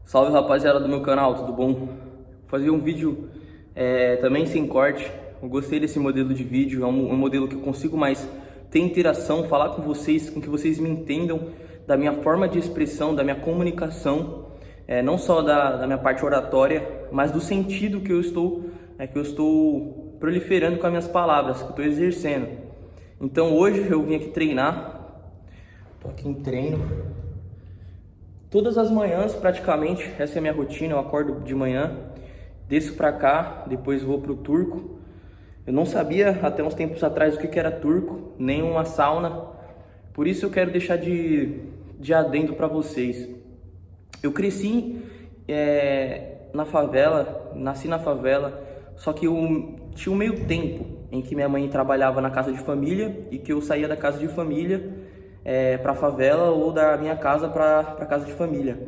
Salve rapaziada do meu canal, tudo bom? Vou fazer um vídeo também sem corte. Eu gostei desse modelo de vídeo, é um modelo que eu consigo mais ter interação, falar com vocês, com que vocês me entendam da minha forma de expressão, da minha comunicação, não só da minha parte oratória, mas do sentido que eu estou proliferando com as minhas palavras, que eu estou exercendo. Então hoje eu vim aqui treinar, estou aqui em treino. Todas as manhãs, praticamente, essa é a minha rotina. Eu acordo de manhã, desço pra cá, depois vou pro turco. Eu não sabia até uns tempos atrás o que era turco, nem uma sauna. Por isso eu quero deixar de adendo pra vocês. Eu cresci na favela, nasci na favela, só que eu tinha um meio tempo em que minha mãe trabalhava na casa de família e que eu saía da casa de família para favela ou da minha casa para casa de família.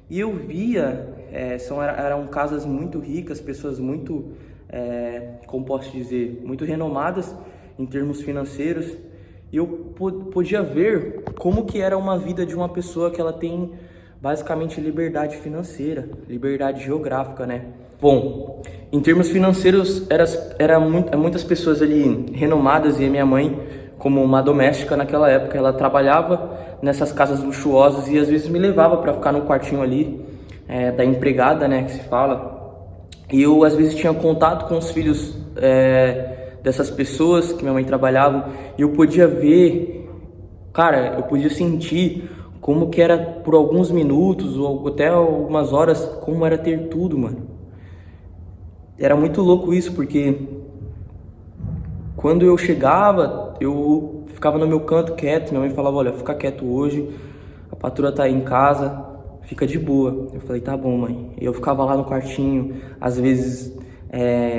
E eu via, eram casas muito ricas, pessoas muito, como posso dizer, muito renomadas em termos financeiros. E eu podia ver como que era uma vida de uma pessoa que ela tem basicamente liberdade financeira, liberdade geográfica, né? Bom, em termos financeiros, muitas pessoas ali renomadas, e a minha mãe, como uma doméstica naquela época, ela trabalhava nessas casas luxuosas e às vezes me levava para ficar no quartinho ali da empregada, né, que se fala. E eu às vezes tinha contato com os filhos dessas pessoas que minha mãe trabalhava, e eu podia ver, cara, eu podia sentir como que era por alguns minutos ou até algumas horas, como era ter tudo, mano. Era muito louco isso, porque quando eu chegava, eu ficava no meu canto quieto. Minha mãe falava, olha, fica quieto hoje, a patroa tá aí em casa, fica de boa. Eu falei, tá bom, mãe. Eu ficava lá no quartinho, às vezes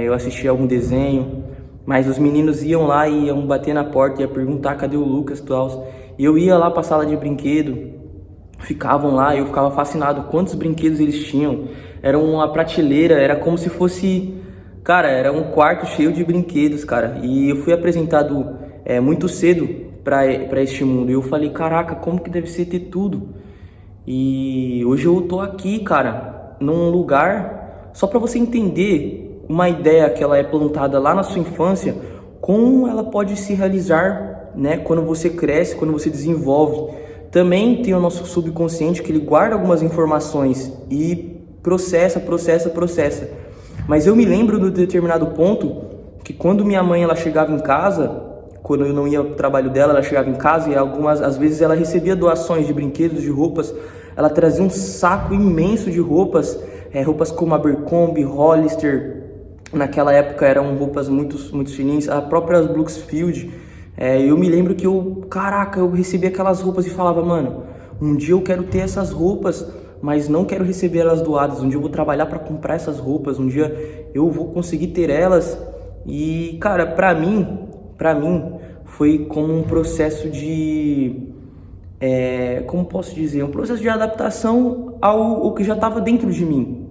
eu assistia algum desenho, mas os meninos iam lá e iam bater na porta, ia perguntar cadê o Lucas e tal. E eu ia lá pra sala de brinquedo, ficavam lá e eu ficava fascinado quantos brinquedos eles tinham. Era uma prateleira, era como se fosse... Cara, era um quarto cheio de brinquedos, cara. E eu fui apresentado muito cedo pra este mundo. E eu falei, caraca, como que deve ser ter tudo? E hoje eu tô aqui, cara, num lugar... Só pra você entender uma ideia que ela é plantada lá na sua infância, como ela pode se realizar, né, quando você cresce, quando você desenvolve. Também tem o nosso subconsciente, que ele guarda algumas informações e processa. Mas eu me lembro de determinado ponto que quando minha mãe ela chegava em casa, quando eu não ia pro trabalho dela, ela chegava em casa e às vezes ela recebia doações de brinquedos, de roupas. Ela trazia um saco imenso de roupas, roupas como Abercrombie, Hollister. Naquela época eram roupas muito fininhas, a própria Brooksfield. Eu me lembro que eu recebia aquelas roupas e falava, mano, um dia eu quero ter essas roupas, mas não quero receber elas doadas. Um dia eu vou trabalhar para comprar essas roupas, um dia eu vou conseguir ter elas. E, cara, pra mim foi como um processo de, como posso dizer, um processo de adaptação ao que já estava dentro de mim.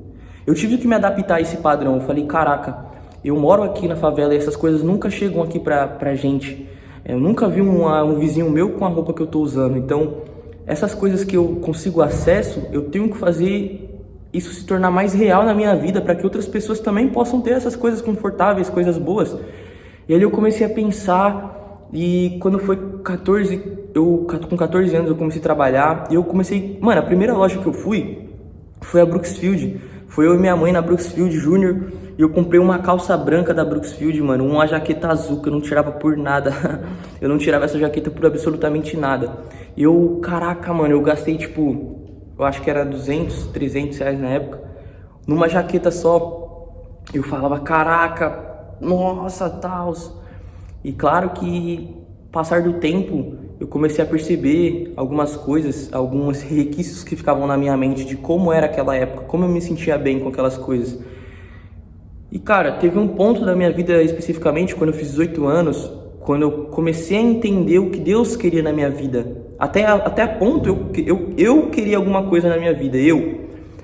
Eu tive que me adaptar a esse padrão. Eu falei, caraca, eu moro aqui na favela e essas coisas nunca chegam aqui pra gente. Eu nunca vi um vizinho meu com a roupa que eu tô usando. Então, essas coisas que eu consigo acesso, eu tenho que fazer isso se tornar mais real na minha vida, para que outras pessoas também possam ter essas coisas confortáveis, coisas boas. E aí eu comecei a pensar, e quando foi com 14 anos eu comecei a trabalhar, e eu comecei... Mano, a primeira loja que eu fui foi a Brooksfield. Foi eu e minha mãe na Brooksfield Júnior, e eu comprei uma calça branca da Brooksfield, mano, uma jaqueta azul que eu não tirava por nada. Eu não tirava essa jaqueta por absolutamente nada. E caraca, mano, eu gastei tipo, eu acho que era 200, 300 reais na época, numa jaqueta só. Eu falava, caraca, nossa, tals. E claro que, passar do tempo, eu comecei a perceber algumas coisas, alguns requisitos que ficavam na minha mente de como era aquela época, como eu me sentia bem com aquelas coisas. E cara, teve um ponto da minha vida especificamente, quando eu fiz 18 anos, quando eu comecei a entender o que Deus queria na minha vida. Até a ponto eu queria alguma coisa na minha vida,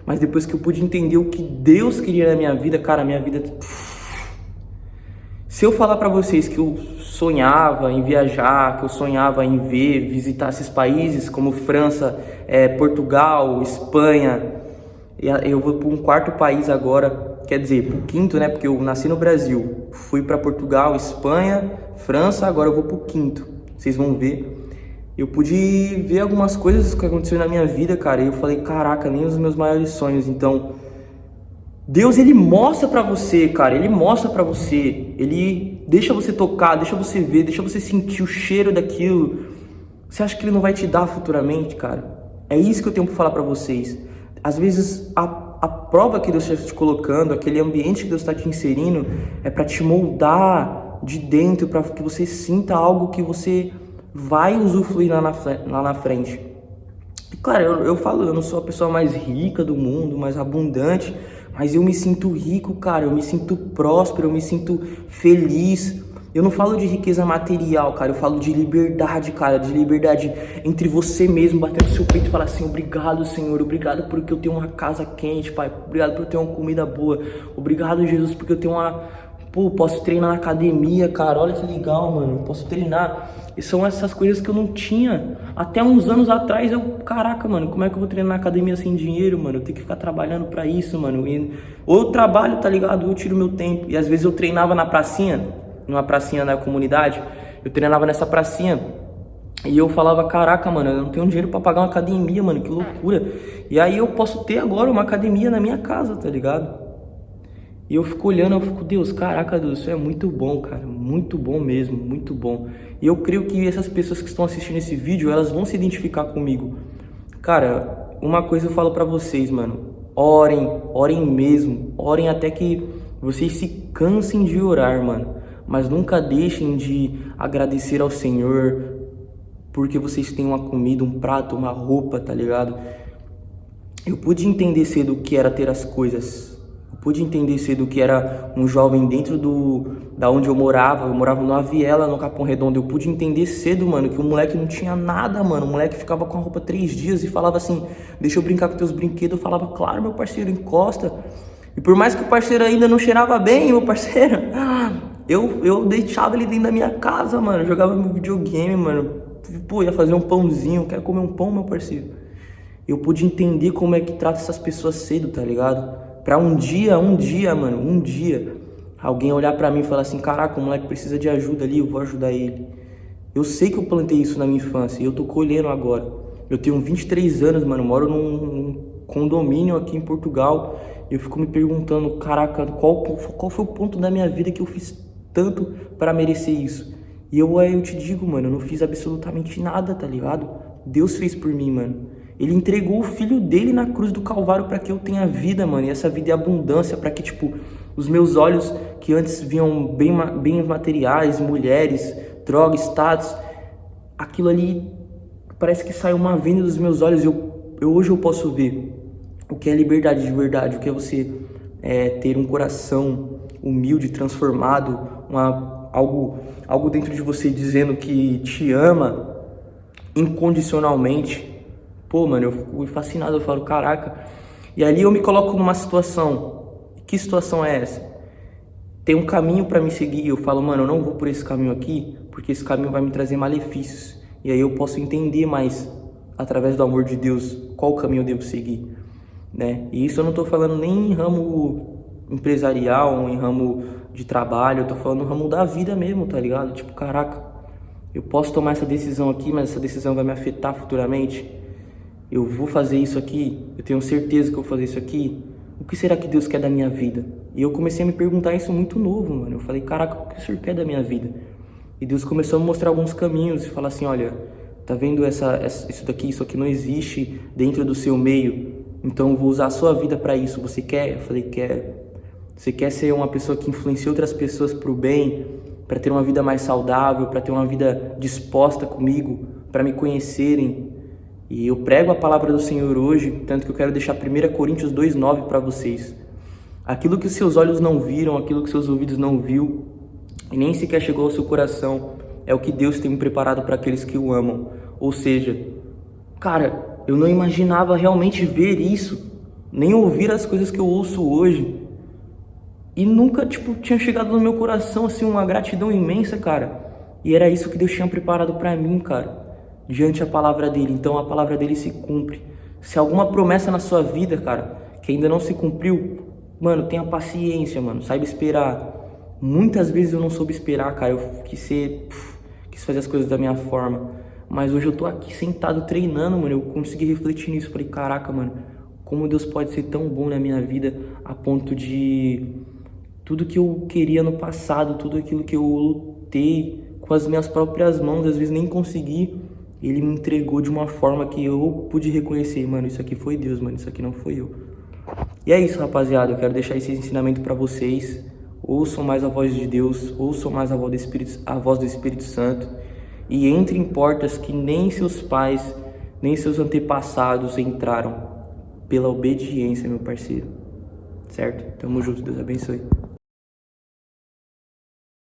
mas depois que eu pude entender o que Deus queria na minha vida, cara, a minha vida... Se eu falar pra vocês que eu sonhava em viajar, que eu sonhava em visitar esses países como França, Portugal, Espanha, E eu vou para um quarto país agora, quer dizer, para o quinto, né? Porque eu nasci no Brasil, fui para Portugal, Espanha, França, agora eu vou para o quinto. Vocês vão ver. Eu pude ver algumas coisas que aconteceram na minha vida, cara, e eu falei, caraca, nem os meus maiores sonhos. Então, Deus, ele mostra pra você, cara, ele mostra pra você, ele deixa você tocar, deixa você ver, deixa você sentir o cheiro daquilo. Você acha que ele não vai te dar futuramente, cara? É isso que eu tenho pra falar pra vocês. Às vezes, a prova que Deus está te colocando, aquele ambiente que Deus está te inserindo, é pra te moldar de dentro, pra que você sinta algo que você vai usufruir lá na frente. E, claro, eu falo, eu não sou a pessoa mais rica do mundo, mais abundante, mas eu me sinto rico, cara, eu me sinto próspero, eu me sinto feliz. Eu não falo de riqueza material, cara, eu falo de liberdade, cara, de liberdade entre você mesmo, bater no seu peito e falar assim, obrigado, Senhor, obrigado porque eu tenho uma casa quente, Pai, obrigado por eu ter uma comida boa, obrigado, Jesus, porque eu tenho Pô, posso treinar na academia, cara, olha que legal, mano, posso treinar. E são essas coisas que eu não tinha. Até uns anos atrás, caraca, mano, como é que eu vou treinar na academia sem dinheiro, mano? Eu tenho que ficar trabalhando pra isso, mano. Ou eu trabalho, tá ligado? Ou eu tiro meu tempo. E às vezes eu treinava na pracinha, numa pracinha na comunidade, eu treinava nessa pracinha. E eu falava, caraca, mano, eu não tenho dinheiro pra pagar uma academia, mano, que loucura. E aí eu posso ter agora uma academia na minha casa, tá ligado? E eu fico olhando, eu fico, Deus, caraca, Deus, isso é muito bom, cara, muito bom mesmo, muito bom. E eu creio que essas pessoas que estão assistindo esse vídeo, elas vão se identificar comigo. Cara, uma coisa eu falo pra vocês, mano, orem mesmo, orem até que vocês se cansem de orar, mano. Mas nunca deixem de agradecer ao Senhor, porque vocês têm uma comida, um prato, uma roupa, tá ligado? Eu pude entender cedo o que era ter as coisas. Eu pude entender cedo que era um jovem dentro da onde eu morava numa viela no Capão Redondo. Eu pude entender cedo, mano, que o moleque não tinha nada, mano. O moleque ficava com a roupa 3 dias e falava assim, deixa eu brincar com teus brinquedos. Eu falava, claro, meu parceiro, encosta. E por mais que o parceiro ainda não cheirava bem, meu parceiro, eu deixava ele dentro da minha casa, mano. Eu jogava meu videogame, mano. Pô, ia fazer um pãozinho, quero comer um pão, meu parceiro. Eu pude entender como é que trata essas pessoas cedo, tá ligado? Pra um dia, mano, um dia, alguém olhar pra mim e falar assim, caraca, o moleque precisa de ajuda ali, eu vou ajudar ele. Eu sei que eu plantei isso na minha infância e eu tô colhendo agora. Eu tenho 23 anos, mano, moro num condomínio aqui em Portugal. E eu fico me perguntando, caraca, qual foi o ponto da minha vida que eu fiz tanto pra merecer isso? E eu te digo, mano, eu não fiz absolutamente nada, tá ligado? Deus fez por mim, mano. Ele entregou o filho dele na cruz do Calvário para que eu tenha vida, mano. E essa vida é abundância, para que, tipo, os meus olhos que antes viam bem materiais, mulheres, drogas, status, aquilo ali parece que saiu uma venda dos meus olhos. Hoje eu posso ver o que é liberdade de verdade, o que é você ter um coração humilde, transformado, algo dentro de você dizendo que te ama incondicionalmente. Pô, mano, eu fico fascinado, eu falo, caraca. E ali eu me coloco numa situação. Que situação é essa? Tem um caminho pra me seguir, eu falo, mano, eu não vou por esse caminho aqui, porque esse caminho vai me trazer malefícios. E aí eu posso entender mais, através do amor de Deus, qual caminho eu devo seguir, né? E isso eu não tô falando nem em ramo empresarial, em ramo de trabalho, eu tô falando no ramo da vida mesmo, tá ligado? Tipo, caraca, eu posso tomar essa decisão aqui, mas essa decisão vai me afetar futuramente. Eu vou fazer isso aqui, eu tenho certeza que eu vou fazer isso aqui. O que será que Deus quer da minha vida? E eu comecei a me perguntar isso muito novo, mano. Eu falei, caraca, o que o Senhor quer da minha vida? E Deus começou a me mostrar alguns caminhos e falar assim, olha, tá vendo isso aqui não existe dentro do seu meio. Então eu vou usar a sua vida para isso. Você quer? Eu falei, quero. Você quer ser uma pessoa que influencia outras pessoas pro bem, para ter uma vida mais saudável, para ter uma vida disposta comigo, para me conhecerem? E eu prego a palavra do Senhor hoje, tanto que eu quero deixar 1 Coríntios 2,9 para vocês. Aquilo que seus olhos não viram, aquilo que seus ouvidos não viu, e nem sequer chegou ao seu coração, é o que Deus tem preparado para aqueles que o amam. Ou seja, cara, eu não imaginava realmente ver isso, nem ouvir as coisas que eu ouço hoje. E nunca, tinha chegado no meu coração, assim, uma gratidão imensa, cara. E era isso que Deus tinha preparado para mim, cara. Diante a palavra dele, então a palavra dele se cumpre. Se alguma promessa na sua vida, cara, que ainda não se cumpriu, mano, tenha paciência, mano, saiba esperar. Muitas vezes eu não soube esperar, cara, eu quis fazer as coisas da minha forma, mas hoje eu tô aqui sentado treinando, mano, eu consegui refletir nisso, falei, caraca, mano, como Deus pode ser tão bom na minha vida a ponto de tudo que eu queria no passado, tudo aquilo que eu lutei com as minhas próprias mãos, às vezes nem consegui, Ele me entregou de uma forma que eu pude reconhecer, mano, isso aqui foi Deus, mano, isso aqui não foi eu. E é isso, rapaziada, eu quero deixar esse ensinamento pra vocês. Ouçam mais a voz de Deus, ouçam mais a voz do Espírito Santo, e entre em portas que nem seus pais, nem seus antepassados entraram, pela obediência, meu parceiro. Certo? Tamo junto, Deus abençoe.